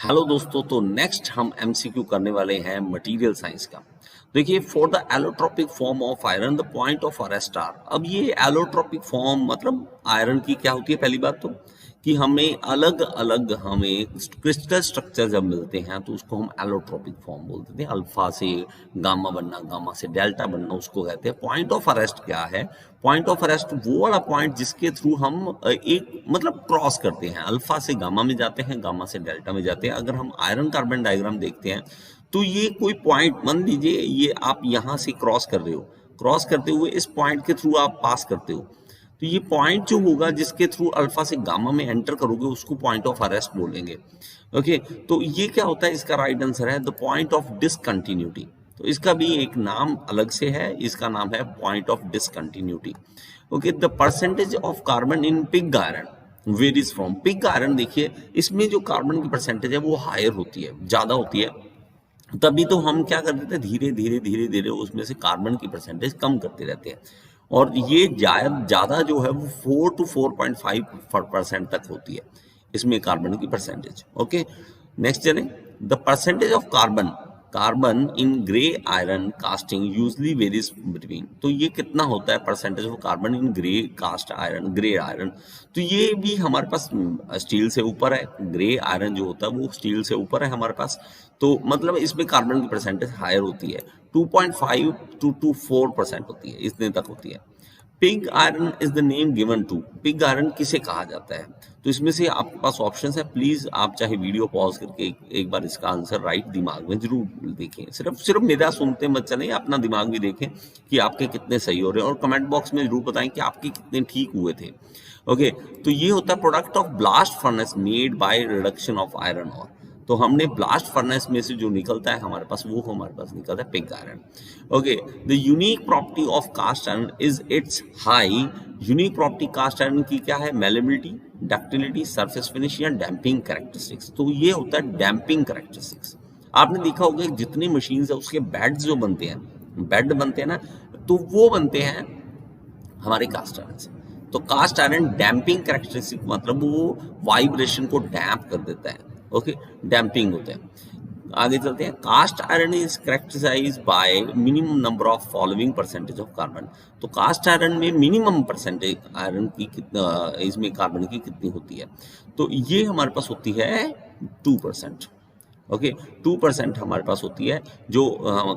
Hello दोस्तों, तो next हम एमसीक्यू करने वाले हैं मटेरियल साइंस का। देखिए, for the allotropic form of iron the point of arrest are. अब ये एलोट्रोपिक फॉर्म मतलब आयरन की क्या होती है? पहली बात तो कि हमें अलग अलग हमें क्रिस्टल स्ट्रक्चर जब मिलते हैं तो उसको हम एलोट्रोपिक फॉर्म बोलते हैं। अल्फा से गामा बनना, गामा से डेल्टा बनना, उसको कहते हैं। पॉइंट ऑफ अरेस्ट क्या है? पॉइंट ऑफ अरेस्ट वो वाला पॉइंट जिसके थ्रू हम एक मतलब क्रॉस करते हैं, अल्फा से गामा में जाते हैं, गामा से डेल्टा में जाते हैं। अगर हम आयरन कार्बन डायग्राम देखते हैं तो ये कोई पॉइंट मान लीजिए, ये आप यहाँ से क्रॉस कर रहे हो, क्रॉस करते हुए इस पॉइंट के थ्रू आप पास करते हो, तो ये पॉइंट जो होगा जिसके थ्रू अल्फा से गामा में एंटर करोगे उसको पॉइंट ऑफ अरेस्ट बोलेंगे। ओके, तो ये क्या होता है? इसका राइट आंसर है द पॉइंट ऑफ डिसकंटिन्यूटी। तो इसका भी एक नाम अलग से है, इसका नाम है point of discontinuity. Okay, the percentage of carbon in pig iron varies from. Pig iron देखिए, इसमें जो कार्बन की परसेंटेज है वो हायर होती है, ज्यादा होती है। तभी तो हम क्या कर देते हैं, धीरे धीरे धीरे धीरे उसमें से कार्बन की परसेंटेज कम करते रहते हैं। और ये ज्यादा जो है वो 4 to 4.5% तक होती है इसमें कार्बन की परसेंटेज। ओके, नेक्स्ट चलें। The percentage of carbon carbon in grey iron casting usually varies between. तो ये कितना होता है percentage of carbon in grey cast iron, grey iron? तो ये भी हमारे पास स्टील से ऊपर है। ग्रे आयरन जो होता है वो स्टील से ऊपर है हमारे पास, तो मतलब इसमें कार्बन की परसेंटेज हायर होती है, 2.5 to 4% होती है, इतने तक होती है। Pig iron is the name given to. Pig iron किसे कहा जाता है? तो इसमें से आपके पास ऑप्शंस है, प्लीज आप चाहे वीडियो पॉज करके एक बार इसका आंसर राइट दिमाग में जरूर देखें। सिर्फ सिर्फ मेरा सुनते मत चलें, अपना दिमाग भी देखें कि आपके कितने सही हो रहे हैं, और कमेंट बॉक्स में जरूर बताएं कि आपके कितने ठीक हुए थे। ओके, तो ये होता है product of blast furnace made by reduction of iron or. तो हमने ब्लास्ट फर्नेस में से जो निकलता है हमारे पास, वो हमारे पास निकलता है pig iron. Okay, the unique property of cast iron is its high. Unique property cast iron की क्या है? मेलेबिलिटी, डक्टिलिटी, सरफेस फिनिश या डैम्पिंग कैरेक्टरिस्टिक्स। तो ये होता है डैम्पिंग कैरेक्टरिस्टिक्स। आपने देखा होगा जितनी मशीन्स है उसके बेड्स जो बनते हैं, बेड बनते हैं ना, तो वो बनते हैं हमारे कास्ट आयरन से। तो कास्ट आयरन डैम्पिंग कैरेक्टरिस्टिक मतलब वो वाइब्रेशन को डैम्प कर देता है। ओके, डैम्पिंग होता है। आगे चलते हैं। Cast iron is characterised by minimum number of following percentage of carbon. तो कास्ट आयरन में मिनिमम परसेंटेज आयरन की कितना, इसमें कार्बन की कितनी होती है? तो ये हमारे पास होती है 2%। ओके, 2% हमारे पास होती है जो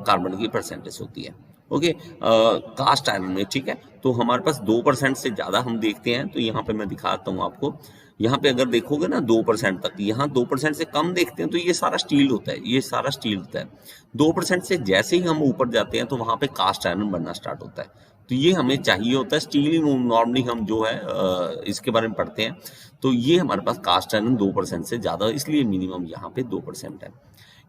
कार्बन की परसेंटेज होती है। ओके, कास्ट आयरन में, ठीक है। तो हमारे पास 2% से ज्यादा हम देखते हैं, तो यहाँ पे मैं दिखाता हूँ आपको। यहाँ पे अगर देखोगे ना 2% तक, यहाँ 2% से कम देखते हैं तो ये सारा स्टील होता है, ये सारा स्टील होता है। 2% से जैसे ही हम ऊपर जाते हैं तो वहां पे कास्ट आयरन बनना स्टार्ट होता है। तो ये हमें चाहिए होता है स्टील। नॉर्मली हम जो है इसके बारे में पढ़ते हैं, तो ये हमारे पास कास्ट आयरन 2% से ज्यादा, इसलिए मिनिमम यहाँ पे 2% है।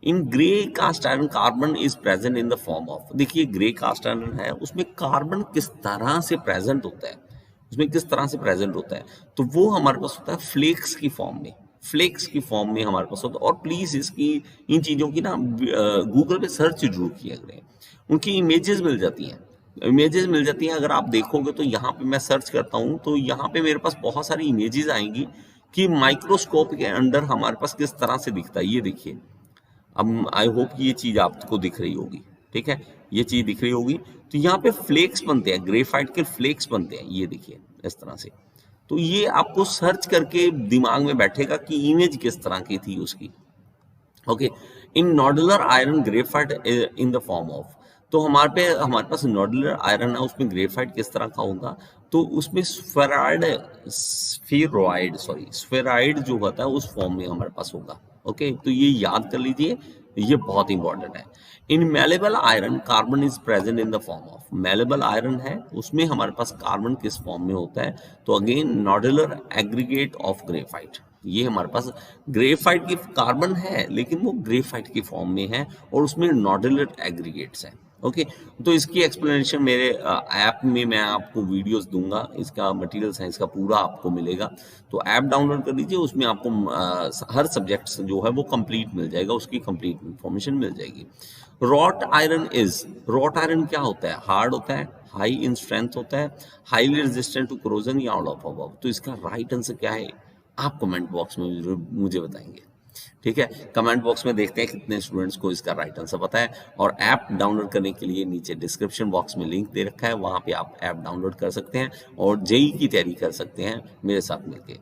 In grey cast iron carbon is present in the form of. देखिए, ग्रे कास्ट आयरन है, उसमें कार्बन किस तरह से प्रेजेंट होता है, उसमें किस तरह से प्रेजेंट होता है? तो वो हमारे पास होता है फ्लेक्स की फॉर्म में, फ्लेक्स की फॉर्म में हमारे पास होता है। और प्लीज इसकी, इन चीजों की ना गूगल पे सर्च जरूर किया करें, उनकी इमेजेस मिल जाती हैं, इमेजेस मिल जाती हैं। अगर आप देखोगे तो यहाँ पे मैं सर्च करता हूँ तो यहाँ पे मेरे पास बहुत सारी इमेजेस आएंगी कि माइक्रोस्कोप के अंडर हमारे पास किस तरह से दिखता है। ये देखिए, अब आई होप कि ये चीज आपको दिख रही होगी, ठीक है, ये चीज दिख रही होगी। तो यहाँ पे फ्लेक्स बनते हैं, ग्रेफाइट के फ्लेक्स बनते हैं, ये देखिए इस तरह से। तो ये आपको सर्च करके दिमाग में बैठेगा कि इमेज किस तरह की थी उसकी। Okay, in nodular iron graphite in the form of. तो हमारे पास नॉडुलर आयरन है, उसमें ग्रेफाइट किस तरह का होगा? तो उसमें स्फेराइड जो होता है उस फॉर्म में हमारे पास होगा। ओके, तो ये याद कर लीजिए, ये बहुत इंपॉर्टेंट है। In malleable iron carbon is present in the form of. Malleable iron है, उसमें हमारे पास कार्बन किस फॉर्म में होता है? तो अगेन नॉडुलर एग्रीगेट ऑफ ग्रेफाइट। ये हमारे पास ग्रेफाइट की कार्बन है, लेकिन वो ग्रेफाइट की फॉर्म में है और उसमें नॉडुलर एग्रीगेट्स हैं। ओके, तो इसकी एक्सप्लेनेशन मेरे ऐप में मैं आपको वीडियोस दूंगा, इसका मटेरियल साइंस का पूरा आपको मिलेगा। तो ऐप डाउनलोड कर लीजिए, उसमें आपको हर सब्जेक्ट जो है वो कंप्लीट मिल जाएगा, उसकी कंप्लीट इंफॉर्मेशन मिल जाएगी। रॉट आयरन क्या होता है? हार्ड होता है, हाई इन स्ट्रेंथ होता है, हाईली रेजिस्टेंट टू कोरोजन या ऑल ऑफ अबव। तो इसका राइट आंसर क्या है? आप कमेंट बॉक्स में जरूर मुझे बताएंगे। ठीक है, कमेंट बॉक्स में देखते हैं कितने स्टूडेंट्स को इसका राइट आंसर पता है। और ऐप डाउनलोड करने के लिए नीचे डिस्क्रिप्शन बॉक्स में लिंक दे रखा है, वहाँ पे आप ऐप डाउनलोड कर सकते हैं और जेईई की तैयारी कर सकते हैं मेरे साथ मिलके।